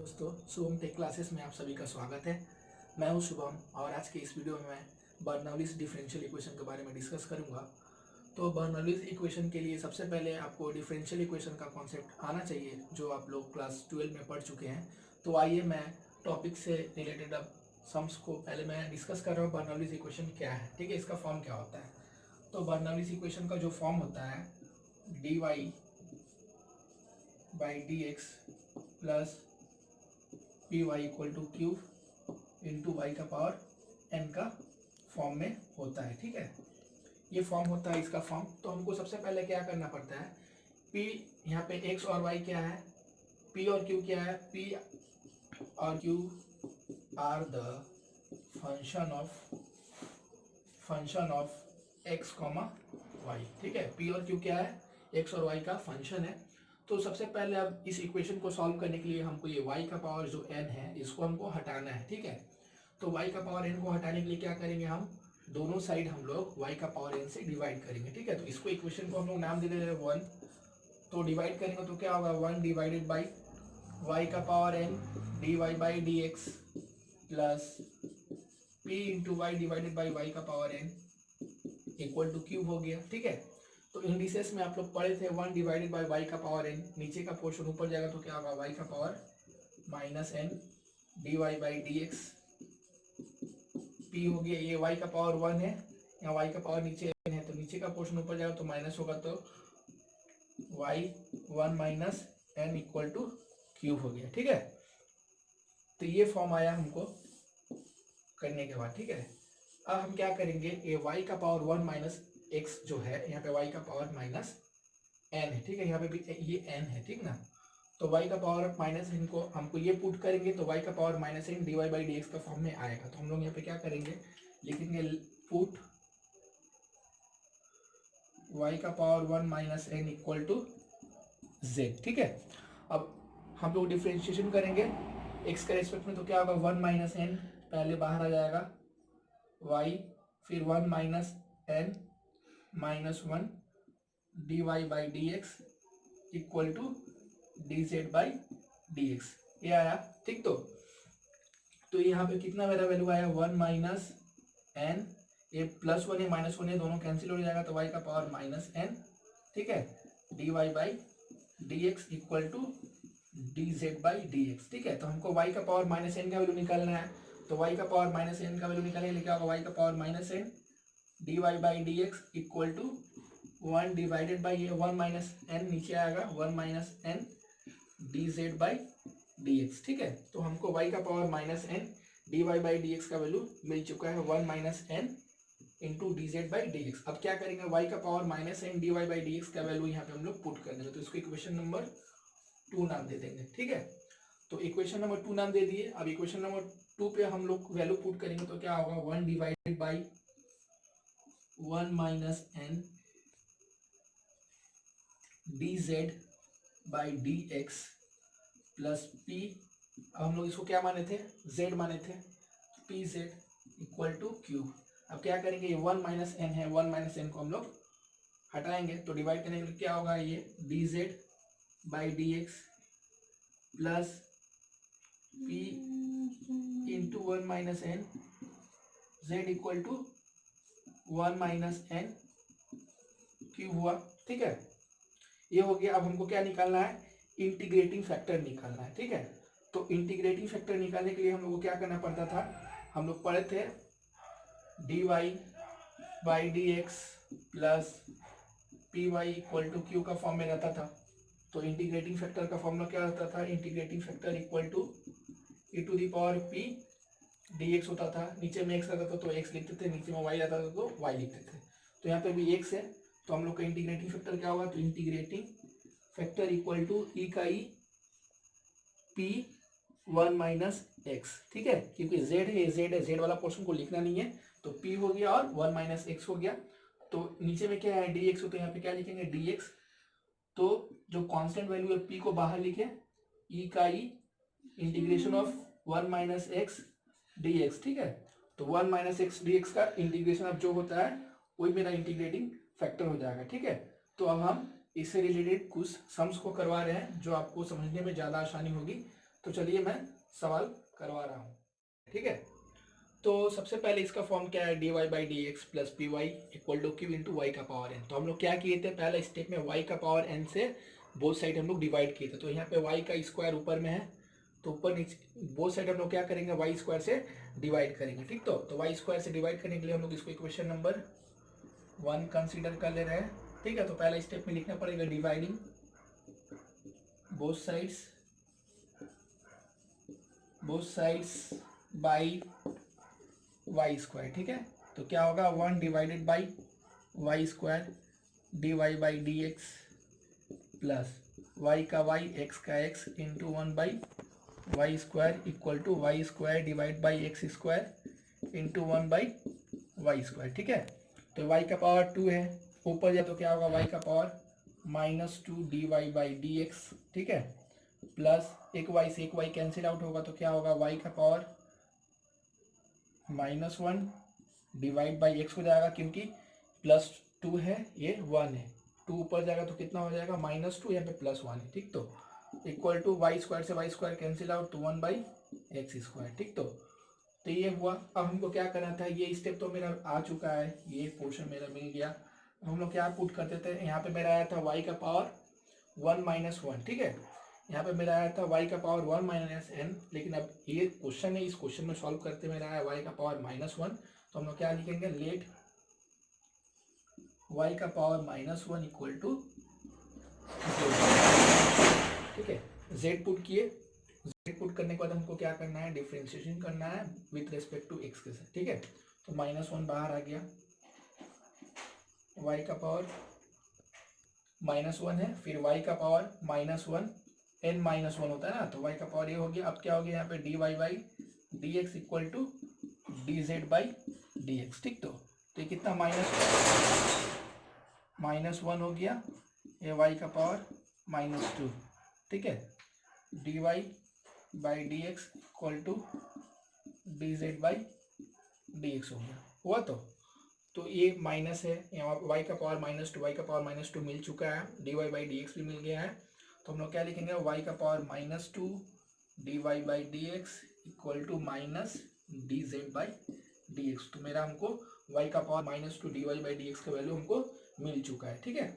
दोस्तों, Shubham take classes में आप सभी का स्वागत है। मैं हूं शुभम और आज के इस वीडियो में मैं बर्नौलीज डिफरेंशियल इक्वेशन के बारे में डिस्कस करूंगा। तो बर्नौलीज इक्वेशन के लिए सबसे पहले आपको डिफरेंशियल इक्वेशन का कॉन्सेप्ट आना चाहिए, जो आप लोग क्लास 12 में पढ़ चुके हैं। तो आइए मैं टॉपिक से रिलेटेड अब सम्स को पहले मैं डिस्कस कर रहा हूँ। बर्नौलीज इक्वेशन क्या है, ठीक है, इसका फॉर्म क्या होता है। तो बर्नौलीज इक्वेशन का जो फॉर्म होता है dy by D X plus P Y equal to cube into Y का पावर एन का फॉर्म में होता है। ठीक है, ये फॉर्म होता है इसका फॉर्म। तो हमको सबसे पहले क्या करना पड़ता है, पी यहाँ पे एक्स और वाई क्या है, पी और क्यू क्या है, पी और Q are the function of X comma Y. ठीक है, पी और क्यू क्या है, एक्स और वाई का फंक्शन है। तो सबसे पहले अब इस इक्वेशन को सॉल्व करने के लिए हमको ये y का पावर जो n है इसको हमको हटाना है। ठीक है, तो y का पावर n को हटाने के लिए क्या करेंगे, हम दोनों साइड हम लोग y का पावर n से डिवाइड करेंगे। ठीक है, तो इसको इक्वेशन को हम लोग नाम दे देंगे 1। तो डिवाइड करेंगे तो क्या होगा, 1 डिवाइडेड बाई y का power n dy by D X plus p into Y divided by y का power n equal to cube हो गया। ठीक है, तो इंडिसेस में आप लोग पढ़े थे 1 डिवाइडेड बाई वाई का पावर n, नीचे का पोर्शन ऊपर जाएगा तो क्या होगा, वाई का power minus N D Y by D X P हो गया। ये वाई का पावर 1 है, यहाँ वाई का पावर नीचे n है, तो नीचे का पोर्शन ऊपर जाएगा तो माइनस होगा, तो Y 1 minus N equal to cube हो गया। ठीक है, तो ये फॉर्म आया हमको करने के बाद। ठीक है, अब हम क्या करेंगे, ये y का पावर 1 माइनस एक्स जो है, यहाँ पे y का पावर माइनस n है। ठीक है, यहाँ पे भी ये n है, ठीक ना। तो y का पावर माइनस n को हमको ये पुट करेंगे तो y का power minus n D Y by D x का फॉर्म में आएगा। तो हम लोग यहाँ पे क्या करेंगे, लिखेंगे पुट y का power 1 minus n equal to z। ठीक है, अब हम लोग डिफ्रेंशिएशन करेंगे x के रेस्पेक्ट में, तो क्या होगा, 1 माइनस n पहले बाहर आ जाएगा y, फिर 1 minus n minus 1 D Y by D X equal to D Z by D X, ये आया। ठीक, तो यहाँ पे कितना मेरा वैल्यू आया, 1 माइनस एन, ये प्लस 1 है माइनस 1 है, दोनों कैंसिल हो जाएगा तो y का पावर माइनस एन। ठीक है, D Y by D X equal to D Z by D x. ठीक है, तो हमको y का पावर माइनस एन का वैल्यू निकालना है, तो y का पावर माइनस एन का वैल्यू निकालने के लिए क्या होगा, y का power minus N D Y by D X equal to 1 divided by ये 1 माइनस एन नीचे आएगा, 1 minus N D Z by D x. ठीक है, तो हमको y का power minus N D Y by D x का वैल्यू मिल चुका है, 1 minus N into D Z by D X. अब क्या करेंगे, y का power minus N D Y by D x का वैल्यू यहाँ पे हम लोग पुट कर देंगे, तो इसको इक्वेशन नंबर 2 नाम दे देंगे। ठीक है, तो इक्वेशन नंबर 2 नाम दे दिए। अब इक्वेशन नंबर 2 पे हम लोग वैल्यू पुट करेंगे तो क्या होगा, 1 divided by 1 minus N D Z by D X plus P, अब हम लोग इसको क्या माने थे, z माने थे, P Z equal to cube. अब क्या करेंगे, ये 1 माइनस एन है, 1 माइनस एन को हम लोग हटाएंगे तो डिवाइड करने के लिए क्या होगा, ये D Z by D X plus P into 1 minus N Z equal to 1 minus N cube हुआ। ठीक है, ये हो गया। अब हमको क्या निकालना है, इंटीग्रेटिंग फैक्टर निकालना है। ठीक है, तो इंटीग्रेटिंग फैक्टर निकालने के लिए हम लोग को क्या करना पड़ता था, हम लोग पढ़े थे D Y by D X plus P Y equal to Q का फॉर्म में रहता था। तो इंटीग्रेटिंग फैक्टर का फॉर्मूला क्या रहता था, integrating factor equal to E to the power P D X होता था, नीचे में एक्स रहता था तो एक्स लिखते थे, नीचे में वाई रहता था तो वाई लिखते थे। तो यहाँ पे भी एक्स है, तो हम लोग का इंटीग्रेटिंग फैक्टर क्या होगा, तो इंटीग्रेटिंग फैक्टर इक्वल टू ई का ई पी 1 माइनस एक्स। ठीक है, क्योंकि जेड है, जेड है, जेड वाला पोर्शन को लिखना नहीं है, तो पी हो गया और 1 माइनस एक्स हो गया। तो नीचे में क्या है, डी एक्स हो, तो यहाँ पे क्या लिखेंगे, डी एक्स। तो जो कांस्टेंट वैल्यू है पी को बाहर लिखे, ई का e integration of 1 minus x d x. ठीक है, तो 1 माइनस एक्स डी एक्स का इंटीग्रेशन अब जो होता है वही मेरा इंटीग्रेटिंग फैक्टर हो जाएगा। ठीक है, तो अब हम इससे रिलेटेड कुछ सम्स को करवा रहे हैं जो आपको समझने में ज़्यादा आसानी होगी। तो चलिए मैं सवाल करवा रहा हूँ, ठीक है। तो सबसे पहले इसका फॉर्म क्या है, D Y by D X plus P Y equal to Q into Y का पावर एन। तो हम लोग क्या किए थे, पहला स्टेप में वाई का पावर एन से बोथ साइड हम लोग डिवाइड किए थे। तो यहाँ पे वाई का स्क्वायर ऊपर में है, तो ऊपर नीचे बोथ साइड हम लोग क्या करेंगे, वाई स्क्वायर से डिवाइड करेंगे, ठीक। तो वाई स्क्वायर से डिवाइड करने के लिए हम लोग इसको इक्वेशन नंबर 1 कंसिडर कर ले रहे हैं, ठीक है। तो पहला स्टेप में लिखना पड़ेगा dividing both sides by Y square, ठीक है। तो क्या होगा, 1 divided by Y square D Y by D X plus Y का वाई एक्स का X into 1 by Y square equal to Y square divide by X square into 1 by Y square, ठीक है। तो वाई का power 2 है, ऊपर जाए तो क्या होगा, वाई का power -2 D Y by D x, ठीक है, प्लस एक वाई से एक वाई कैंसिल आउट होगा तो क्या होगा, वाई का पावर -1 डिवाइड बाई एक्स हो जाएगा, क्योंकि +2 है, ये 1 है, 2 ऊपर जाएगा तो कितना हो जाएगा, -2, यहाँ पे +1 है, ठीक। तो इक्वल टू वाई स्क्वायर से वाई स्क्वायर कैंसिल आउट तो 1 बाई एक्स स्क्वायर, ठीक। तो ये हुआ। अब हमको क्या करना था, ये स्टेप तो मेरा आ चुका है, ये पोर्शन मेरा मिल गया। हम लोग क्या पुट करते थे, यहाँ पे मेरा आया था वाई का पावर 1 - 1, ठीक है। यहाँ पे मेरा आया था वाई का पावर 1 - n, लेकिन अब ये क्वेश्चन है, इस क्वेश्चन में सॉल्व करते मेरा आया वाई का पावर -1। तो हम लोग क्या लिखेंगे, लेट वाई का पावर -1 इक्वल टू, ठीक है। जेड पुट किए, जेड पुट करने के बाद हमको क्या करना है, डिफ्रेंशिएशन करना है विथ रेस्पेक्ट टू एक्स के साथ, ठीक है। तो -1 बाहर आ गया, वाई का पावर -1 है, फिर वाई का पावर -1 n-1 होता है ना, तो वाई का पावर ये हो गया। अब क्या हो गया यहाँ पे, D Y by D X equal to D Z by D x, ठीक। तो ये कितना -1 हो गया, ये वाई का पावर -2, ठीक है, D Y by D X equal to D Z by D X हो गया, हुआ। तो ये माइनस है, यहाँ y का पावर -2, y का पावर -2 मिल चुका है, D Y by D X भी मिल गया है। तो हम लोग क्या लिखेंगे, y का power -2 D Y by D X equal to D Z by D X. तो मेरा हमको y का power -2 D Y by D x का वैल्यू हमको मिल चुका है, ठीक है।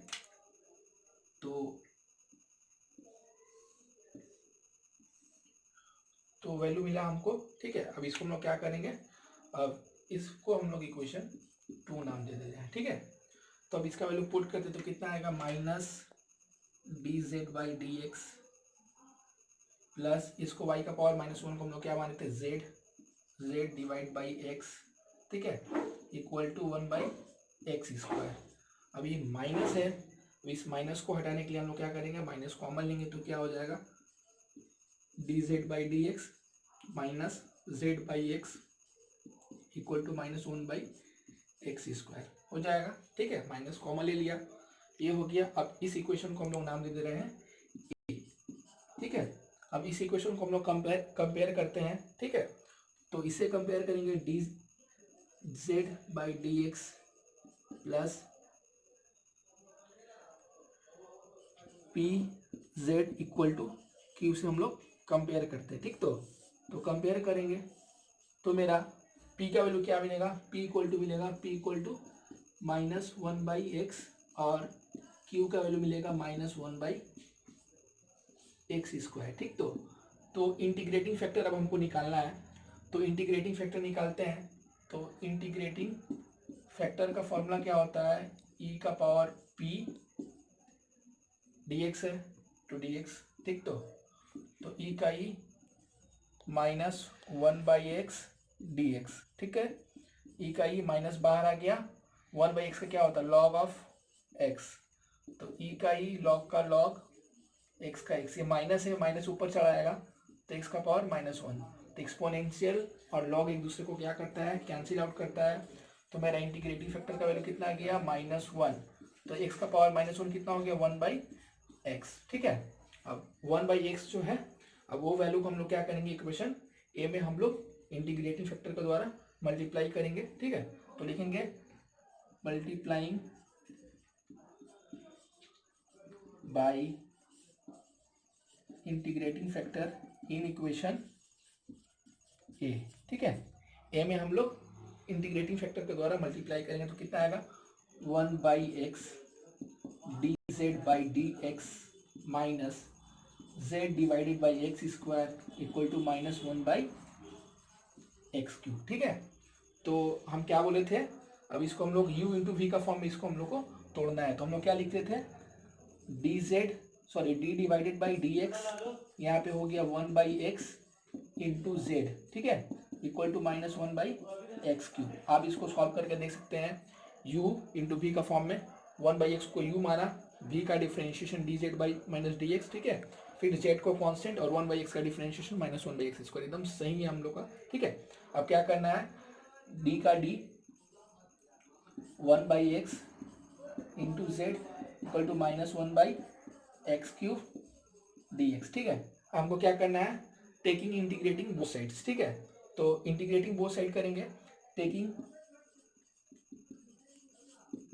तो वैल्यू मिला हमको, ठीक है। अब इसको हम लोग क्या करेंगे, अब इसको हम लोग इक्वेशन 2 नाम दे देते हैं, ठीक है। तो अब इसका वैल्यू पुट करते तो कितना आएगा, D Z by D X plus इसको y का पावर -1 को हम लोग क्या माने थे, z डिवाइड बाई एक्स, ठीक है, equal to 1 by X square. अब ये माइनस है, तो इस माइनस को हटाने के लिए हम लोग क्या करेंगे, माइनस कॉमन लेंगे तो क्या हो जाएगा, D Z by D X minus Z by X equal to -1 by X square हो जाएगा, ठीक है। माइनस कॉमन ले लिया, ये हो गया। अब इस इक्वेशन को हम लोग नाम दे रहे हैं ए, ठीक है। अब इस इक्वेशन को हम लोग कंपेयर करते हैं, ठीक है। तो इसे कंपेयर करेंगे, D Z by D X plus P Z equal to Q से हम लोग कंपेयर करते हैं, ठीक। तो कंपेयर करेंगे तो मेरा p का वैल्यू क्या मिलेगा, p इक्वल टू मिलेगा p equal to -1 by X और q का वैल्यू मिलेगा -1 बाई एक्स स्क्वायर, ठीक। तो इंटीग्रेटिंग फैक्टर अब हमको निकालना है, तो इंटीग्रेटिंग फैक्टर निकालते हैं। तो इंटीग्रेटिंग फैक्टर का फॉर्मूला क्या होता है, e का पावर p dx है टू dx, ठीक। तो e का e -1 by x d x, ठीक है। e का e माइनस बाहर आ गया, 1 बाई एक्स का क्या होता है, लॉग ऑफ x। तो e का e लॉग का लॉग x का x, ये माइनस है, माइनस ऊपर चढ़ा आएगा तो x का पावर -1। तो एक्सपोनेंशियल और लॉग एक दूसरे को क्या करता है, कैंसिल आउट करता है। तो मेरा इंटीग्रेटिंग फैक्टर का वैल्यू कितना आ गया, -1। तो x का पावर -1 कितना हो गया, 1 बाई एक्स, ठीक है। अब 1 बाई एक्स जो है, अब वो वैल्यू को हम लोग क्या करेंगे, इक्वेशन ए में हम लोग इंटीग्रेटिंग फैक्टर के द्वारा मल्टीप्लाई करेंगे, ठीक है। तो लिखेंगे multiplying by integrating factor in equation A, ठीक है। ए में हम लोग इंटीग्रेटिंग फैक्टर के द्वारा मल्टीप्लाई करेंगे तो कितना आएगा 1/x D Z by D X minus Z divided by X square equal to -1/x³, ठीक है। तो हम क्या बोले थे, अब इसको हम लोग u इंटू वी का फॉर्म में इसको हम लोग को तोड़ना है, तो हम लोग क्या लिखते थे D divided by D x, यहाँ पे हो गया 1/x इंटू जेड, ठीक है, इक्वल टू -1/x³। आप इसको सॉल्व करके देख सकते हैं, u इंटू वी का फॉर्म में 1/x को u माना, v का differentiation D Z by minus D x, ठीक है, फिर z को कांस्टेंट और 1/x का डिफरेंशिएशन -1/x², एकदम सही है हम लोग का, ठीक है। अब क्या करना है, d का d 1/x into Z equal to -1/x³ dx, ठीक है। हमको क्या करना है, टेकिंग इंटीग्रेटिंग बोथ साइड्स, ठीक है। तो इंटीग्रेटिंग बोथ साइड करेंगे, टेकिंग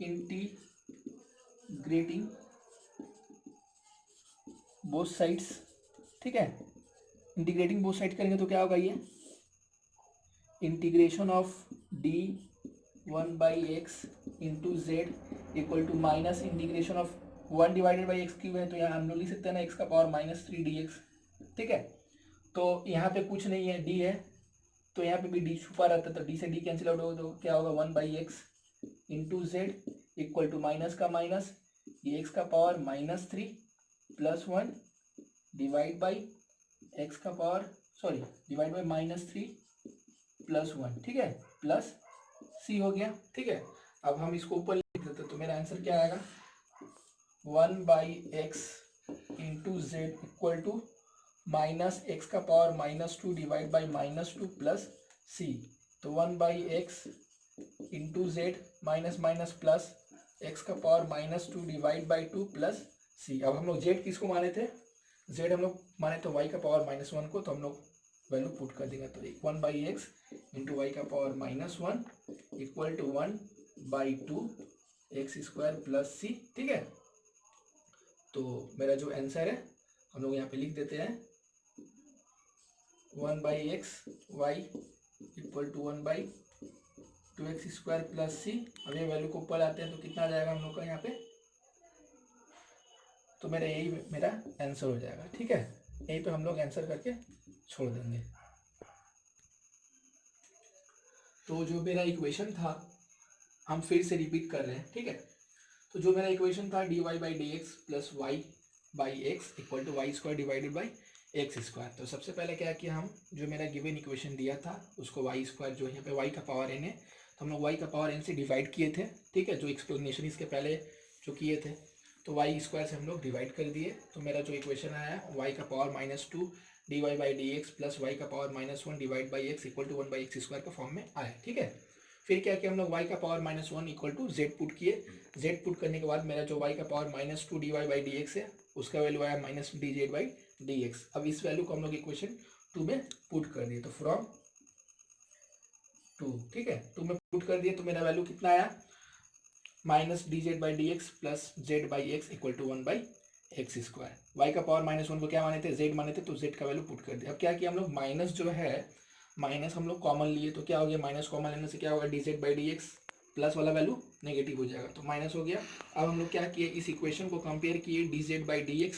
इंटीग्रेटिंग बोथ साइड्स, ठीक है। इंटीग्रेटिंग बोथ साइड करेंगे तो क्या होगा, ये integration of D 1/x into Z equal to minus integration of 1 divided by x³ है, तो यहाँ हम लोग लिख सकते हैं ना x का पावर -3 dx, ठीक है। तो यहाँ पे कुछ नहीं है, d है, तो यहाँ पे भी d छुपा रहता है, तो d से d कैंसिल आउट होगा, तो क्या होगा 1/x into Z equal to minus का माइनस, ये x का power -3 plus 1 divide by x का पावर डिवाइड बाई -3 प्लस 1, ठीक है, प्लस c हो गया, ठीक है। अब हम इसको ऊपर लिख देते, तो मेरा आंसर क्या आएगा 1/x into Z equal to -x का power -2 divide by -2 plus c, तो 1/x into Z minus minus plus x का power -2 divide by 2 plus c। अब हम लोग z किसको माने थे, z हम लोग माने तो y का पावर -1 को, तो हम लोग वैल्यू पुट कर देंगे, तो 1/x इंटू वाई का power -1 equal to 1/2 x² plus c, ठीक है। तो मेरा जो आंसर है हम लोग यहाँ पे लिख देते हैं 1/x y equal to 1/2 x² plus c। अब ये वैल्यू को ऊपर आते हैं तो कितना आ जाएगा हम लोग का यहाँ पे, तो मेरा यही मेरा आंसर हो जाएगा, ठीक है। यहीं पे हम लोग आंसर करके छोड़ देंगे। तो जो मेरा इक्वेशन था हम फिर से रिपीट कर रहे हैं, ठीक है। तो जो मेरा इक्वेशन था dy/dx plus y/x equal to y² divided by x²। तो सबसे पहले क्या किया, हम जो मेरा गिवन इक्वेशन दिया था उसको y² जो यहाँ पे y का पावर n है, तो हम लोग y का पावर n से डिवाइड किए थे, ठीक है, जो एक्सप्लेनेशन इसके पहले जो किए थे, तो y² से हम लोग डिवाइड कर दिए, तो मेरा जो इक्वेशन आया y का पावर -2 dy/dx प्लस y का power -1 divide by x equal to 1/x² का फॉर्म में आया, ठीक है। फिर क्या किया हम लोग y का power -1 equal to z put किए, z पुट करने के बाद मेरा जो y का पावर -2 dy/dx है उसका वैल्यू आया -dz/dx। अब इस वैल्यू को हम लोग इक्वेशन 2 में पुट कर दिए, तो फ्रॉम 2, ठीक है, 2 में पुट कर दिए, तो मेरा वैल्यू कितना आया -dz/dx plus z/x equal to 1/x²। y का पावर -1 को क्या माने थे, z माने थे, तो z का वैल्यू पुट कर दिया। अब क्या किया हम लोग, माइनस जो है माइनस हम लोग कॉमन लिए, तो क्या हो गया, माइनस कॉमन लेने से क्या होगा dz/dx प्लस वाला वैल्यू नेगेटिव हो जाएगा, तो माइनस हो गया। अब हम लोग क्या किए, इस इक्वेशन को कंपेयर किए dz/dx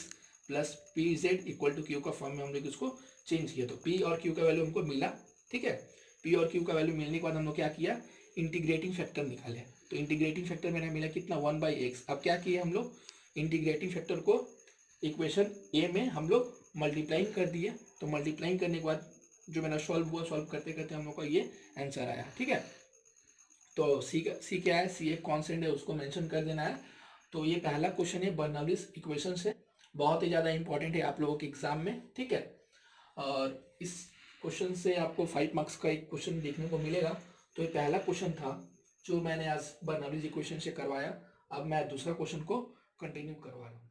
plus pz equal to q का फॉर्म में हम लोग इसको चेंज किया, तो p और q का वैल्यू हमको मिला, ठीक है। p और q का वैल्यू मिलने के बाद हम लोग क्या किया, इंटीग्रेटिंग फैक्टर निकाले, तो इंटीग्रेटिंग फैक्टर मेरा मिला कितना 1/x। अब क्या किए हम लोग, इंटीग्रेटिंग फैक्टर को इक्वेशन ए में हम लोग मल्टीप्लाइंग कर दिए, तो मल्टीप्लाइंग करने के बाद जो मेरा सॉल्व हुआ, सॉल्व करते करते हम लोग का ये आंसर आया, ठीक है। तो सी क्या है, सी एक कॉन्स्टेंट है, उसको मेंशन कर देना है। तो ये पहला क्वेश्चन है बर्नौलीज इक्वेशन से, बहुत ही ज़्यादा इंपॉर्टेंट है आप लोगों के एग्जाम में, ठीक है। और इस क्वेश्चन से आपको 5 मार्क्स का एक क्वेश्चन देखने को मिलेगा। तो ये पहला क्वेश्चन था जो मैंने आज बर्नौलीज इक्वेशन से करवाया। अब मैं दूसरा क्वेश्चन को कंटिन्यू करवा रहा हूँ।